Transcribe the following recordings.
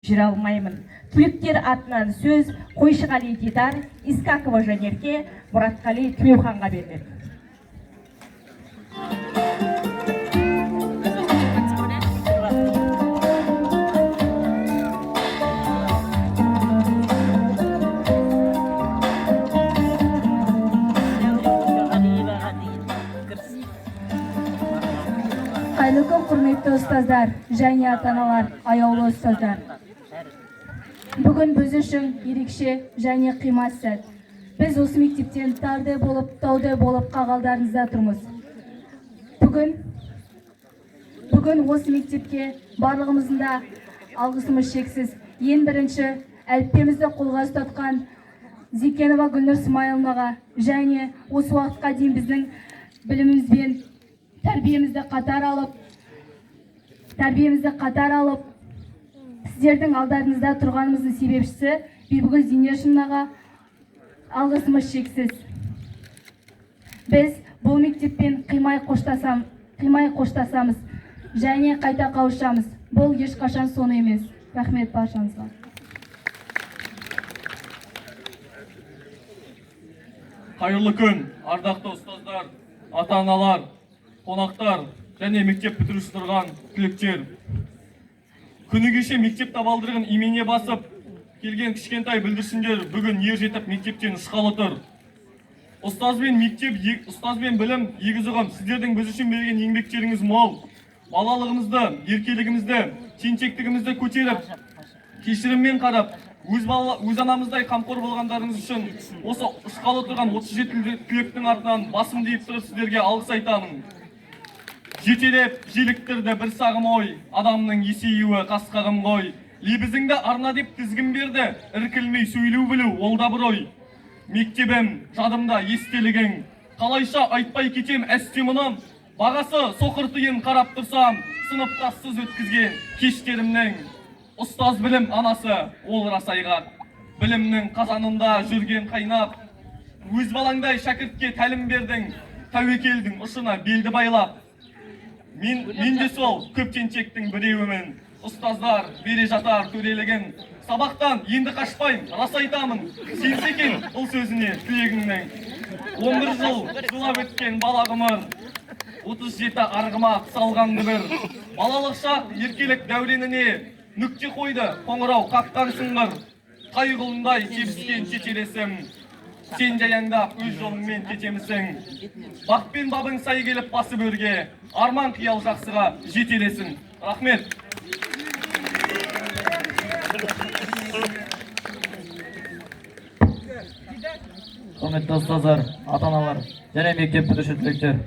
жүре алмаймын. Түлектер атынан сөз Қойшығали Дидар, Искакова Жанерке, Мұратқали Тілеуханға беріледі. Қайырлы күн, құрметті ұстаздар және ата-аналар, аяулы ұстаздар. Бүгін біз үшін ерекше және қимас сәт. Біз осы мектептен тардай болып, таудай болып қағалдарыңызда тұрмыз. Бүгін осы мектепке барлығымыздың да алғысымыз шексіз. Ең бірінші әліппемізді қолға ұстатқан Зекенова Гүлнұр Смайыловнаға және осы уақытқа дейін біздің білімімізбен тәрбиемізді қатар алып, сіздердің алдарыңызда тұрғанымыздың себепшісі Бибігүл Зинешевнаға алғысымыз шексіз. Біз бұл мектеппен қимай қоштасамыз және қайта қауышамыз. Бұл ешқашан соны емес. Рахмет баршаңызға. Қайырлы күн, ардақты ұстаздар, ата-аналар, қонақтар және мектеп бітіруші тұрған түлектер. Күні кеше мектеп табалдырығын имене басып келген кішкентай бүлдіршіндер бүгін ер жетіп мектептен ұшқалы тұр. Ұстаз бен білім егіз ұғым. Сіздердің біз үшін берген еңбектеріңіз мол. Балалығымызды, еркелігімізді, тентектігімізді көтеріп, кешіріммен қарап, өз анамыздай қамқор болғандарыңыз үшін осы ұшқалы тұрған 37 түлектің артынан басым дейіп тұрып сіздерге алғыс айтамын. Жетелеп, желіктірді бір сағым ой, адамның есеюі қасқағым ғой. Лебізіңді арна деп тізгін берді, іркілмей сөйлеу білу, ол да бір ой. Мектебім, жадымда естелігің, қалайша айтпай кетем әсте мұным, бағасы соқыр тиын қарап тұрсам, сыныптассыз өткізген кештерімнің. Ұстаз білім анасы, ол рас айғақ, білімнің қазанында жүрген қайнап, өз балаңдай шәкіртке тәлім бердің, тәуекелдің ұшына белді байлап. Мен де сол көп тентектің біреуімін. Ұстаздар бере жатар төрелігін. Сабақтан енді қашпайым, рас айтамын. Сенсе екен бұл сөзіне тілегіңнің. 11 жыл жылап өткен бала ғұмыр, 37 арғымақ салғанды бір. Балалық шақ еркелік дәуреніне нүкте қойды қоңырау қаққан сыңғыр. Қайғылындай кебіскен шешелесім. Сен жаяңдап өз жолыңмен кетемісің. Бақ пен бабың сай келіп басып өрге, арман қиял жақсыға жетелесің. Рахмет. Құрметті ұстаздар, ата-аналар және мектеп бітіруші түлектер.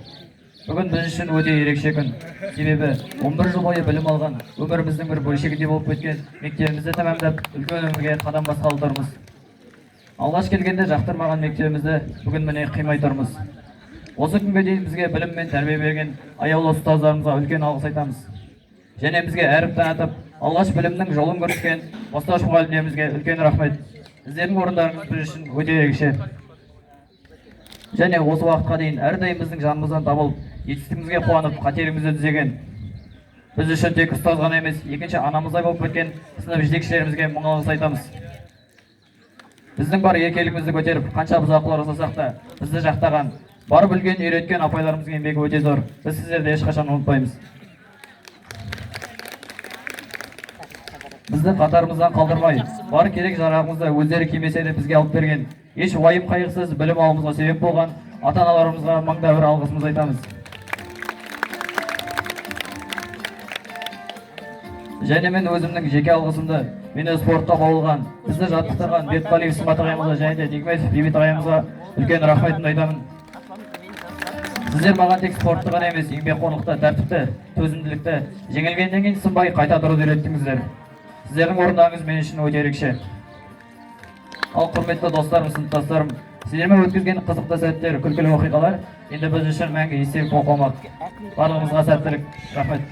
Бүгін біз үшін өте ерекше күн. Себебі 11 жыл бойы білім алған, өміріміздің бір бөлшегінде болып өткен мектебімізді тәмамдап, үлкен өмірге қадам басқалы тұрмыз. Алғаш келгенде жақтырмаған мектебімізді бүгін міне қимай тұрмыз. Осы күнге дейін бізге білім мен тәрбие берген аяулы ұстаздарымызға үлкен алғыс айтамыз. Және бізге әріп танытып, алғаш білімнің жолын көрсеткен бастауыш мұғалімдерімізге үлкен рахмет. Сіздердің орындарыңыз біз үшін өте ерекше. Және осы уақытқа дейін әрдайым біздің жанымыздан табылып, жетістігімізге қуанып, қатерімізді түзеген. Біз үшін тек ұстаз ғана емес, екінші анамыздай болып кеткен сынып жетекшілерімізге мың алғыс айтамыз. Біздің бар еркелігімізді көтеріп, қанша бұзақылар жасасақ та, бізді жақтаған, бар білген, үйреткен апайларымыздың еңбегі өте зор. Біз сіздерді ешқашан ұмытпаймыз. Бізді қатарымыздан қалдырмай, бар керек жарағымызды өздері кимесе де бізге алып берген, еш уайым қайғысыз білім алуымызға себеп болған ата-аналарымызға мыңда бір алғысымызды айтамыз. Және мен өзімнің жеке алғысымды мені спортқа баулыған, бізді жаттықтырған Бекбалиев Сымбат ағайымызға және де Нигметов Бейбіт ағайымызға үлкен рахметімді айтамын. Сіздер маған тек спортты ғана емес, еңбекқорлықты, тәртіпті, төзімділікті, жеңілгеннен кейін сынбай қайта тұруды үйреттіңіздер. Сіздердің орындарыңыз мен үшін өте ерекше. Ал құрметті достарым, сыныптастарым, сіздермен өткізген қызықты сәттер, күлкілі оқиғалар енді біз үшін мәңгі естелік болып қалмақ. Барлығымызға сәттілік. Рахмет.